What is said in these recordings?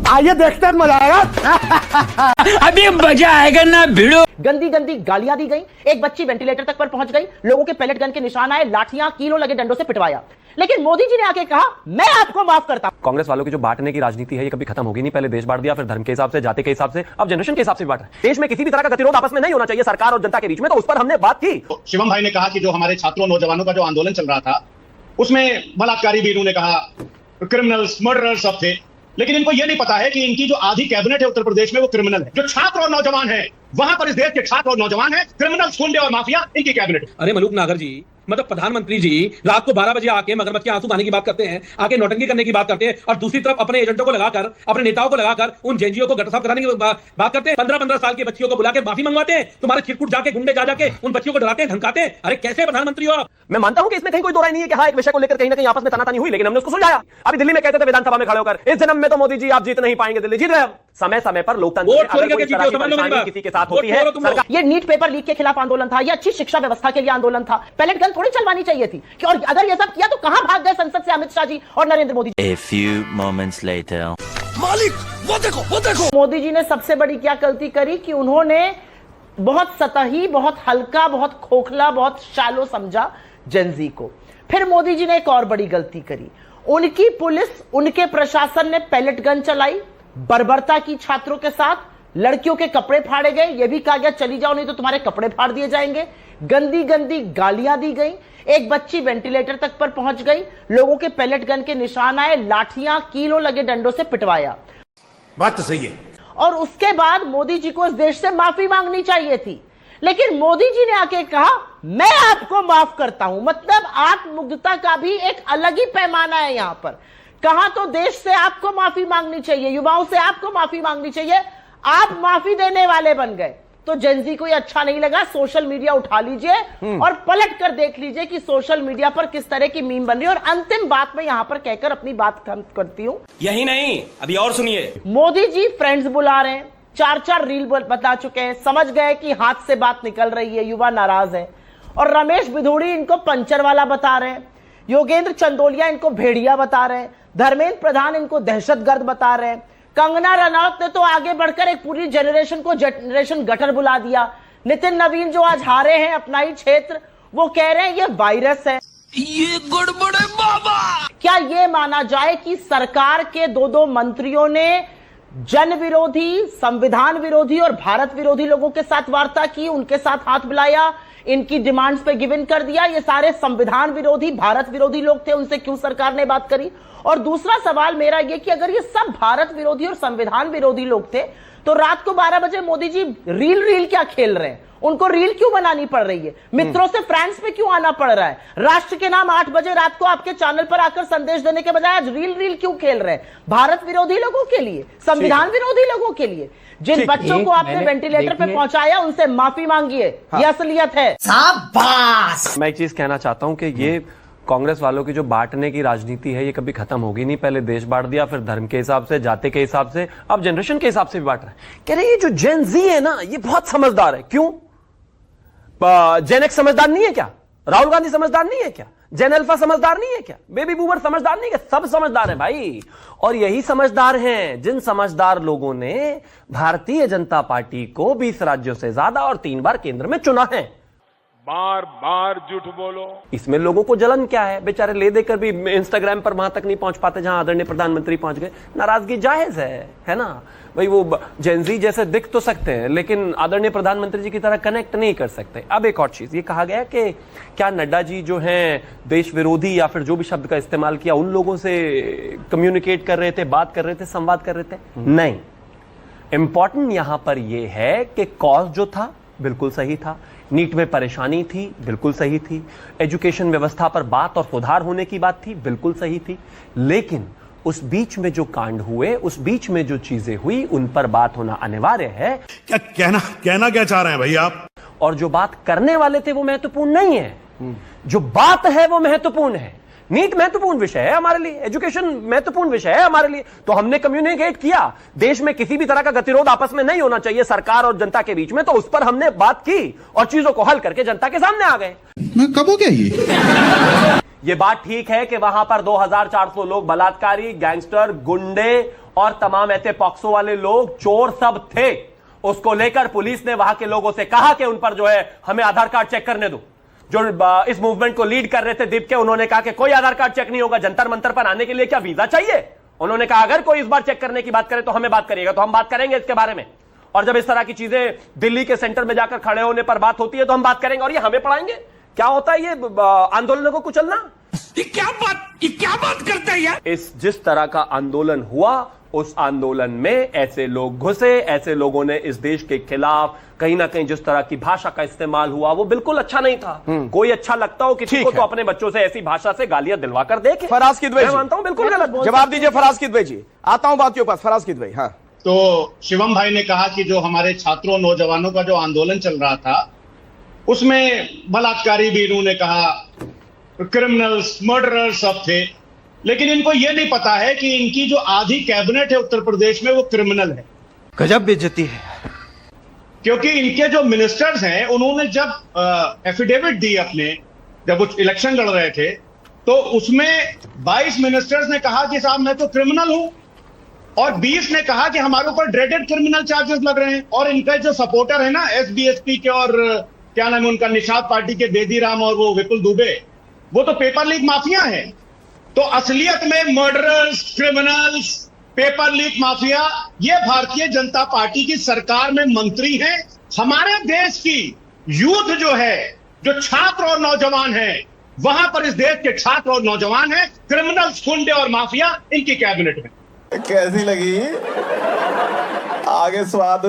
आइए देखते हैं, मजा आएगा। अभी मजा आएगा ना भिड़ो। गंदी गंदी गालियां दी गई, एक बच्ची वेंटिलेटर तक पर पहुंच गई, लोगों के पैलेट गन के निशान आए, लाठियां कीलों लगे डंडों से पिटवाया। लेकिन मोदी जी ने आके कहा मैं आपको माफ करता हूं। कांग्रेस वालों की जो बांटने की राजनीति है ये कभी खत्म होगी नहीं। पहले देश बांट दिया, फिर धर्म के हिसाब से, जाति के हिसाब से, अब जनरेशन के हिसाब से बांट रहे हैं। देश में किसी भी तरह का गतिरोध आपस में नहीं होना चाहिए सरकार और जनता के बीच में, तो उस पर हमने बात की। शिवम भाई ने कहा कि जो हमारे छात्रों नौजवानों का जो आंदोलन चल रहा था उसमें बलात्कारी भी इन्होंने कहा, क्रिमिनल्स मर्डरर्स सब थे, लेकिन इनको यह नहीं पता है कि इनकी जो आधी कैबिनेट है उत्तर प्रदेश में वो क्रिमिनल है। जो छात्र और नौजवान है वहां पर इस देश के छात्र और नौजवान है, क्रिमिनल्स, गुंडे और माफिया इनकी कैबिनेट। अरे मलूक नागर जी, मतलब प्रधानमंत्री जी रात को 12 बजे आके मगरमच्छ के आंसू बहाने की बात करते हैं, आके नौटंकी करने की बात करते हैं, और दूसरी तरफ अपने एजेंटों को लगाकर, अपने नेताओं को लगाकर उन जेएनजीओ को गटर साफ कराने की बात करते हैं। 15-15 साल की बच्चियों को बुला के माफी मंगवाते हैं, तुम्हारे चिरकुट जाके गुंडे जा जाके उन बच्चियों को डराते हैं, धमकाते हैं। अरे कैसे प्रधानमंत्री हो आप? मैं मानता हूं कि इसमें कहीं कोई दो राय नहीं है कि हाँ एक विषय को लेकर कहीं ना कहीं आपस में तनातनी हुई, लेकिन हमने उसको सुलझाया। अभी दिल्ली में कहते थे विधानसभा में खड़े होकर, इस जन्म में तो मोदी जी आप जीत नहीं पाएंगे, दिल्ली जीत रहे। समय समय पर लोकतंत्र किसी के साथ होती है। ये नीट पेपर लीक के खिलाफ आंदोलन था, ये अच्छी शिक्षा व्यवस्था के लिए आंदोलन था। पैलेट गन थोड़ी चलवानी चाहिए थी कि, और अगर ये सब किया तो कहां भाग गए संसद से अमित शाह जी और Narendra Modi ji? A few moments later. मालिक वो देखो। मोदी जी ने सबसे बड़ी क्या गलती करी कि उन्होंने बहुत सतही, बहुत हल्का, बहुत खोखला, बहुत शैलो समझा जेनजी को। फिर मोदी जी ने एक और बड़ी गलती करी, उनकी पुलिस, उनके प्रशासन ने पैलेट गन चलाई बर्बरता की छात्रों के साथ, लड़कियों के कपड़े फाड़े गए, यह भी कहा गया चली जाओ नहीं तो तुम्हारे कपड़े फाड़ दिए जाएंगे। गंदी गंदी गालियां दी गई, एक बच्ची वेंटिलेटर तक पर पहुंच गई, लोगों के पैलेट गन के निशान आए, लाठियां कीलों लगे डंडों से पिटवाया। बात तो सही है। और उसके बाद मोदी जी को इस देश से माफी मांगनी चाहिए थी, लेकिन मोदी जी ने आके कहा मैं आपको माफ करता हूं। मतलब आत्ममुग्धता का भी एक अलग ही पैमाना है यहां पर। कहा तो देश से आपको माफी मांगनी चाहिए, युवाओं से आपको माफी मांगनी चाहिए, आप माफी देने वाले बन गए। तो जेनजी को ये अच्छा नहीं लगा। सोशल मीडिया उठा लीजिए और पलट कर देख लीजिए कि सोशल मीडिया पर किस तरह की मीम बन रही है। और अंतिम बात मैं यहां पर कहकर अपनी बात खत्म करती हूं। यही नहीं, अभी और सुनिए। मोदी जी फ्रेंड्स बुला रहे हैं, 4-4 रील बता चुके हैं, समझ गए कि हाथ से बात निकल रही है, युवा नाराज है। और रमेश बिधूड़ी इनको पंचर वाला बता रहे हैं, योगेंद्र चंदोलिया इनको भेड़िया बता रहे हैं, धर्मेंद्र प्रधान इनको दहशतगर्द बता रहे हैं, कंगना रनौत ने तो आगे बढ़कर एक पूरी जनरेशन को जनरेशन गटर बुला दिया। नितिन नवीन जो आज हारे हैं अपना ही क्षेत्र, वो कह रहे हैं ये वायरस है। ये गड़बड़ है बाबा। क्या ये माना जाए कि सरकार के 2-2 मंत्रियों ने जन विरोधी, संविधान विरोधी और भारत विरोधी लोगों के साथ वार्ता की, उनके साथ हाथ मिलाया, इनकी डिमांड्स पे गिव इन कर दिया? ये सारे संविधान विरोधी, भारत विरोधी लोग थे, उनसे क्यों सरकार ने बात करी? और दूसरा सवाल मेरा ये कि अगर ये सब भारत विरोधी और संविधान विरोधी लोग थे तो रात को 12 बजे मोदी जी रील क्या खेल रहे हैं? उनको रील क्यों बनानी पड़ रही है? मित्रों से फ्रांस में क्यों आना पड़ रहा है? राष्ट्र के नाम 8 बजे रात को आपके चैनल पर आकर संदेश देने के बजाय आज रील क्यों खेल रहे हैं? भारत विरोधी लोगों के लिए, संविधान विरोधी लोगों के लिए। जिन बच्चों को आपने वेंटिलेटर पे पहुंचाया उनसे माफी मांगिए, ये असलियत है। शाबाश। मैं एक चीज कहना चाहता हूं कि ये कांग्रेस वालों की जो बांटने की राजनीति है ये कभी खत्म होगी नहीं। पहले देश बांट दिया, फिर धर्म के हिसाब से, जाति के हिसाब से, अब जनरेशन के हिसाब से भी बांट रहे हैं। कह रहे ये जो जेन जी है ना ये बहुत समझदार है। क्यों? जेन एक्स समझदार नहीं है क्या? राहुल गांधी समझदार नहीं है क्या? जेन अल्फा समझदार नहीं है क्या? बेबी बूमर समझदार नहीं है? सब समझदार है भाई। और यही समझदार हैं जिन समझदार लोगों ने भारतीय जनता पार्टी को 20 राज्यों से ज्यादा और 3 बार केंद्र में चुना है। बार बार झूठ बोलो। इसमें लोगों को जलन क्या है? बेचारे ले देकर भी इंस्टाग्राम पर वहां तक नहीं पहुंच पाते जहां आदरणीय प्रधानमंत्री पहुंच गए। नाराजगी जायज है ना भाई। वो जेनजी जैसे दिख तो सकते हैं लेकिन आदरणीय प्रधानमंत्री जी की तरह कनेक्ट नहीं कर सकते। अब एक और चीज ये कहा गया कि क्या नड्डा जी जो हैं देश विरोधी या फिर जो भी शब्द का इस्तेमाल किया उन लोगों से कम्युनिकेट कर रहे थे, बात कर रहे थे, संवाद कर रहे थे? नहीं। इंपॉर्टेंट यहां पर यह है कि कॉज जो था बिल्कुल सही था, नीट में परेशानी थी बिल्कुल सही थी, एजुकेशन व्यवस्था पर बात और सुधार होने की बात थी बिल्कुल सही थी, लेकिन उस बीच में जो कांड हुए, उस बीच में जो चीजें हुई, उन पर बात होना अनिवार्य है। क्या कहना क्या चाह रहे हैं भाई आप? और जो बात करने वाले थे वो महत्वपूर्ण नहीं है, जो बात है वो महत्वपूर्ण है। नीट महत्वपूर्ण विषय है हमारे लिए, एजुकेशन महत्वपूर्ण विषय है हमारे लिए, तो हमने कम्युनिकेट किया। देश में किसी भी तरह का गतिरोध आपस में नहीं होना चाहिए सरकार और जनता के बीच में, तो उस पर हमने बात की और चीजों को हल करके जनता के सामने आ गए। मैं कब हो गया ये बात ठीक है कि वहां पर 2400 लोग बलात्कारी, गैंगस्टर, गुंडे और तमाम ऐसे पॉक्सो वाले लोग चोर सब थे। उसको लेकर पुलिस ने वहां के लोगों से कहा कि उन पर जो है हमें आधार कार्ड चेक करने दो। जो इस मूवमेंट को लीड कर रहे थे दीप के, उन्होंने कहा कि कोई आधार कार्ड चेक नहीं होगा, जंतर मंतर पर आने के लिए क्या वीजा चाहिए? उन्होंने कहा अगर कोई इस बार चेक करने की बात करे तो हमें बात करिएगा, तो हम बात करेंगे इसके बारे में। और जब इस तरह की चीजें दिल्ली के सेंटर में जाकर खड़े होने पर बात होती है तो हम बात करेंगे और ये हमें पढ़ाएंगे क्या होता है ये आंदोलनों को कुचलना। ये क्या बात करता है यार? इस जिस तरह का आंदोलन हुआ, उस आंदोलन में ऐसे लोग घुसे, ऐसे लोगों ने इस देश के खिलाफ कहीं ना कहीं जिस तरह की भाषा का इस्तेमाल हुआ वो बिल्कुल अच्छा नहीं था। कोई अच्छा लगता हो किसी को तो अपने बच्चों से ऐसी भाषा से गालियां दिलवा कर देखे। फराज किदवई जी, मानता हूं बिल्कुल गलत। जवाब दीजिए फराज किदवई जी। आता हूं बात के ऊपर। फराज किदवई। हाँ, तो शिवम भाई ने कहा कि जो हमारे छात्रों नौजवानों का जो आंदोलन चल रहा था उसमें बलात्कारी भी इन्होंने कहा, क्रिमिनल्स, मर्डरर्स सब थे, लेकिन इनको यह नहीं पता है कि इनकी जो आधी कैबिनेट है उत्तर प्रदेश में वो क्रिमिनल है। गजब बेइज्जती है। क्योंकि इनके जो मिनिस्टर्स हैं उन्होंने जब एफिडेविट दी अपने, जब वो इलेक्शन लड़ रहे थे तो उसमें 22 मिनिस्टर्स ने कहा कि साहब मैं तो क्रिमिनल हूं, और 20 ने कहा कि हमारे ऊपर ड्रेडेड क्रिमिनल चार्जेस लग रहे हैं। और इनका जो सपोर्टर है ना एसबीएसपी के, और क्या नाम है उनका, निषाद पार्टी के बेदीराम और वो विपुल दुबे, वो तो पेपर लीक माफिया है। तो असलियत में murderers, criminals, paper leak mafia ये भारतीय जनता पार्टी की सरकार में मंत्री हैं। हमारे देश की यूथ जो है, जो छात्र और नौजवान है, वहां पर इस देश के छात्र और नौजवान हैं, क्रिमिनल्स, गुंडे और माफिया इनकी कैबिनेट में। कैसी लगी आगे स्वाद?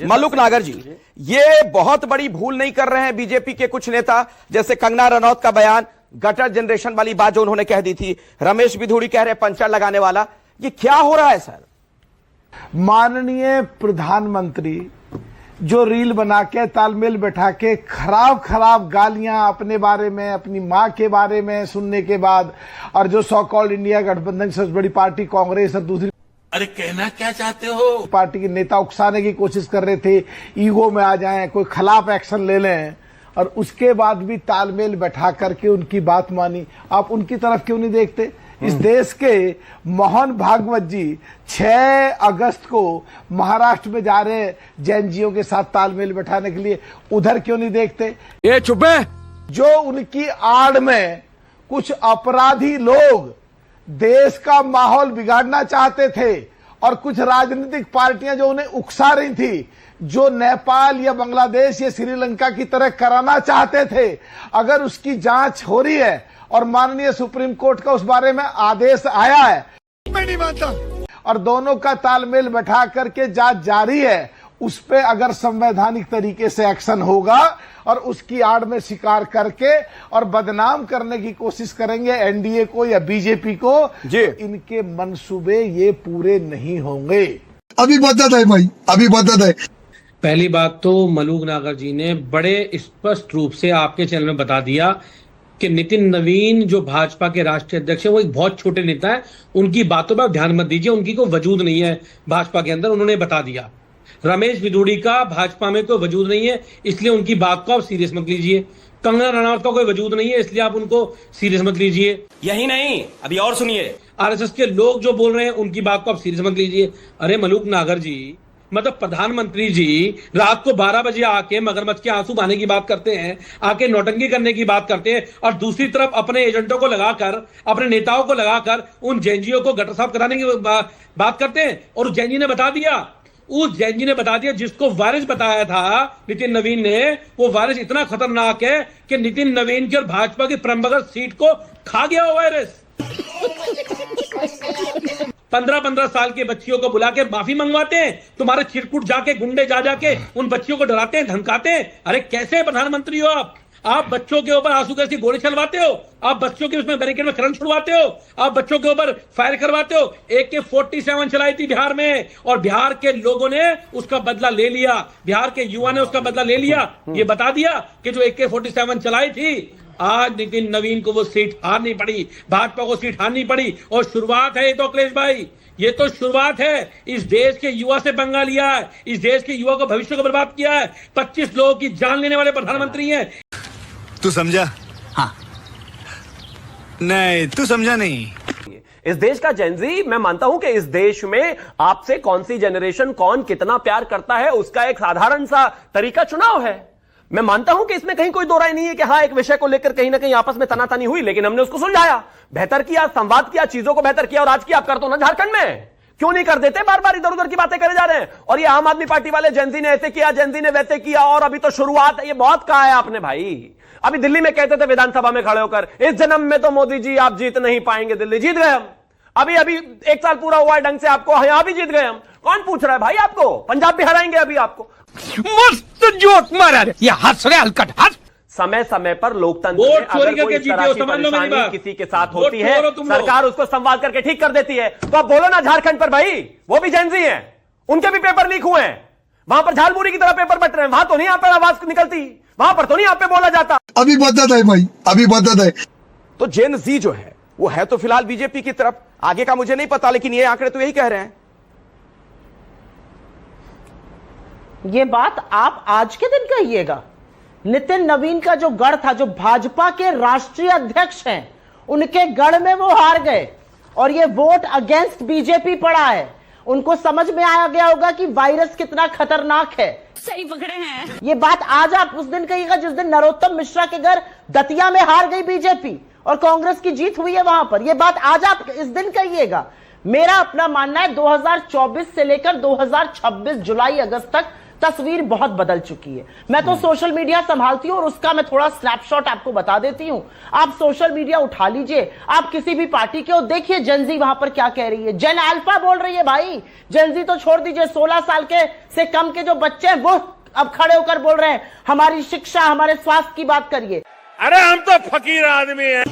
मलूक नागर जी, ये बहुत बड़ी भूल नहीं कर रहे हैं बीजेपी के कुछ नेता, जैसे कंगना रनौत का बयान, गटर जनरेशन वाली बात जो उन्होंने कह दी थी, रमेश बिधूड़ी कह रहे पंचर लगाने वाला, ये क्या हो रहा है सर? माननीय प्रधानमंत्री जो रील बना के तालमेल बैठा के खराब खराब गालियां अपने बारे में, अपनी मां के बारे में सुनने के बाद, और जो सो कॉल्ड इंडिया गठबंधन की सबसे बड़ी पार्टी कांग्रेस और दूसरी अरे कहना क्या चाहते हो? पार्टी के नेता उकसाने की कोशिश कर रहे थे, ईगो में आ जाएं, कोई खिलाफ एक्शन ले लें, और उसके बाद भी तालमेल बैठा करके उनकी बात मानी। आप उनकी तरफ क्यों नहीं देखते? इस देश के मोहन भागवत जी 6 अगस्त को महाराष्ट्र में जा रहे जैनजियों के साथ तालमेल बैठाने के लिए, उधर क्यों नहीं देखते? ये चुप है। जो उनकी आड़ में कुछ अपराधी लोग देश का माहौल बिगाड़ना चाहते थे, और कुछ राजनीतिक पार्टियां जो उन्हें उकसा रही थी, जो नेपाल या बांग्लादेश या श्रीलंका की तरह कराना चाहते थे, अगर उसकी जांच हो रही है और माननीय सुप्रीम कोर्ट का उस बारे में आदेश आया है, मैं नहीं मानता, और दोनों का तालमेल बैठा करके जांच जारी है, उस पे अगर संवैधानिक तरीके से एक्शन होगा और उसकी आड़ में शिकार करके और बदनाम करने की कोशिश करेंगे एनडीए को या बीजेपी को, जी, इनके मंसूबे ये पूरे नहीं होंगे। अभी बता दे भाई, अभी बता दे। पहली बात तो मलूक नागर जी ने बड़े स्पष्ट रूप से आपके चैनल में बता दिया कि नितिन नवीन जो भाजपा के राष्ट्रीय अध्यक्ष हैं वो एक बहुत छोटे नेता है, उनकी बातों पर ध्यान मत दीजिए, उनकी कोई वजूद नहीं है भाजपा के अंदर, उन्होंने बता दिया। रमेश बिधूड़ी का भाजपा में कोई वजूद नहीं है, इसलिए उनकी बात को आप सीरियस मत लीजिए। कंगना रनौत का कोई वजूद नहीं है, इसलिए आप उनको सीरियस मत लीजिए। यही नहीं, अभी और सुनिए। आरएसएस के लोग जो बोल रहे हैं उनकी बात को आप सीरियस मत लीजिए। अरे मलूक नागर जी, मतलब प्रधानमंत्री जी रात को 12 बजे आके मगरमच्छ के आंसू बहाने की बात करते हैं, आके नौटंकी करने की बात करते हैं, और दूसरी तरफ अपने एजेंटों को लगाकर, अपने नेताओं को लगाकर उन जैनजियों को गटर साफ कराने की बात करते हैं। और उस जैनजी ने बता दिया, उस जैनजी ने बता दिया जिसको वायरस बताया था नितिन नवीन ने, वो वायरस इतना खतरनाक है कि नितिन नवीन की और भाजपा की परंपरागत सीट को खा गया वो वायरस। 15-15 साल के बच्चियों को बुला के माफी मंगवाते हैं, तुम्हारे चिरकुट जाके गुंडे जा जाके उन बच्चियों को डराते हैं, धमकाते हैं। अरे कैसे प्रधानमंत्री हो आप बच्चों के ऊपर आंसू गैस की गोली चलवाते हो, आप बच्चों के उसमें बैरिकेड में करंट छुड़वाते हो, आप बच्चों के ऊपर फायर करवाते हो। AK-47 चलाई थी बिहार में, और बिहार के लोगों ने उसका बदला ले लिया, बिहार के युवा ने उसका बदला ले लिया। ये बता दिया कि जो AK-47 चलाई थी, आज नितिन नवीन को वो सीट हारनी पड़ी, भाजपा को सीट हारनी पड़ी। और शुरुआत है ये तो अखिलेश भाई, ये तो शुरुआत है। इस देश के युवा से पंगा लिया है, इस देश के युवा को भविष्य को बर्बाद किया है। 25 लोगों की जान लेने वाले प्रधानमंत्री हैं। तू समझा? हाँ। नहीं, तू समझा नहीं। इस देश का जेनजी, मैं मानता हूं कि इस देश में आपसे कौन सी जनरेशन कौन कितना प्यार करता है उसका एक साधारण सा तरीका चुनाव है। मैं मानता हूं कि इसमें कहीं कोई दो राय नहीं है कि हां एक विषय को लेकर कहीं ना कहीं आपस में तनातनी हुई, लेकिन हमने उसको सुलझाया, बेहतर किया, संवाद किया, चीजों को बेहतर किया। और आज की आप कर दो ना झारखंड में, क्यों नहीं कर देते? बार बार इधर उधर की बातें करे जा रहे हैं। और ये आम आदमी पार्टी वाले जेनजी ने ऐसे किया, जेनजी ने वैसे किया, और अभी तो शुरुआत है। ये बहुत कहा है आपने भाई। अभी दिल्ली में कहते थे विधानसभा में खड़े होकर, इस जन्म में तो मोदी जी आप जीत नहीं पाएंगे, दिल्ली जीत गए हम। अभी अभी 1 साल पूरा हुआ है ढंग से आपको, यहां भी जीत गए हम। कौन पूछ रहा है भाई आपको? पंजाब भी हराएंगे अभी आपको। मस्त जोक मारा रे, ये हंस रहे हलकट हंस। समय समय पर लोकतंत्र में वोट अगर चोरी कोई करके इस जीते तरह हो, की समझ लो मेरी परेशानी बात। किसी के साथ वोट होती है, चोर हो तुम लोग। सरकार उसको संवाद करके ठीक कर देती है। तो आप बोलो ना झारखंड पर भाई, वो भी जेनजी हैं, उनके भी पेपर लीक हुए हैं, वहां पर झालमुरी की तरह पेपर बट रहे हैं, वहां तो नहीं आप पर आवाज निकलती, वहां पर तो नहीं आप पे बोला जाता। अभी बदत है भाई, अभी बदत है। तो जेन जी जो है वो है तो फिलहाल बीजेपी की तरफ, आगे का मुझे नहीं पता, लेकिन ये आंकड़े तो यही कह रहे हैं। ये बात आप आज के दिन कहिएगा। नितिन नवीन का जो गढ़ था, जो भाजपा के राष्ट्रीय अध्यक्ष हैं, उनके गढ़ में वो हार गए और ये वोट अगेंस्ट बीजेपी पड़ा है। उनको समझ में आ गया होगा कि वायरस कितना खतरनाक है। सही पकड़े हैं। ये बात आज आप उस दिन कहिएगा जिस दिन नरोत्तम मिश्रा के घर दतिया में हार गई बीजेपी और कांग्रेस की जीत हुई है वहां पर। ये बात आज आप इस दिन कहिएगा। मेरा अपना मानना है 2024 से लेकर 2026 जुलाई अगस्त तक तस्वीर बहुत बदल चुकी है। मैं तो सोशल मीडिया संभालती हूं और उसका मैं थोड़ा स्नैपशॉट आपको बता देती हूं। आप सोशल मीडिया उठा लीजिए, आप किसी भी पार्टी के हो, देखिए जेनजी वहां पर क्या कह रही है। जेन अल्फा बोल रही है भाई, जेनजी तो छोड़ दीजिए, 16 साल के से कम के जो बच्चे हैं वो अब खड़े होकर बोल रहे हैं हमारी शिक्षा, हमारे स्वास्थ्य की बात करिए। अरे हम तो फकीर आदमी हैं।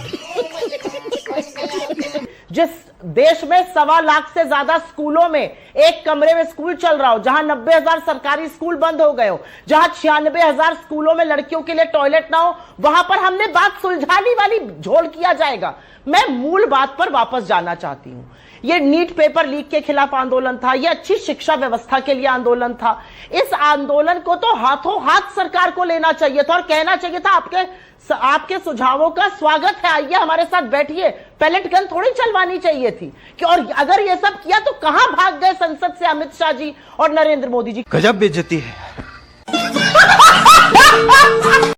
जिस देश में 1.25 लाख से ज्यादा स्कूलों में एक कमरे में स्कूल चल रहा हो, जहां 90,000 सरकारी स्कूल बंद हो गए हो, जहां 96,000 स्कूलों में लड़कियों के लिए टॉयलेट ना हो, वहां पर हमने बात सुलझाने वाली झोल किया जाएगा। मैं मूल बात पर वापस जाना चाहती हूं। ये नीट पेपर लीक के खिलाफ आंदोलन था, ये अच्छी शिक्षा व्यवस्था के लिए आंदोलन था। इस आंदोलन को तो हाथों हाथ सरकार को लेना चाहिए था और कहना चाहिए था आपके सुझावों का स्वागत है, आइए हमारे साथ बैठिए। पैलेट गन थोड़ी चलवानी चाहिए थी कि, और अगर ये सब किया तो कहां भाग गए संसद से अमित शाह जी और नरेंद्र मोदी जी? गजब बेइज्जती है।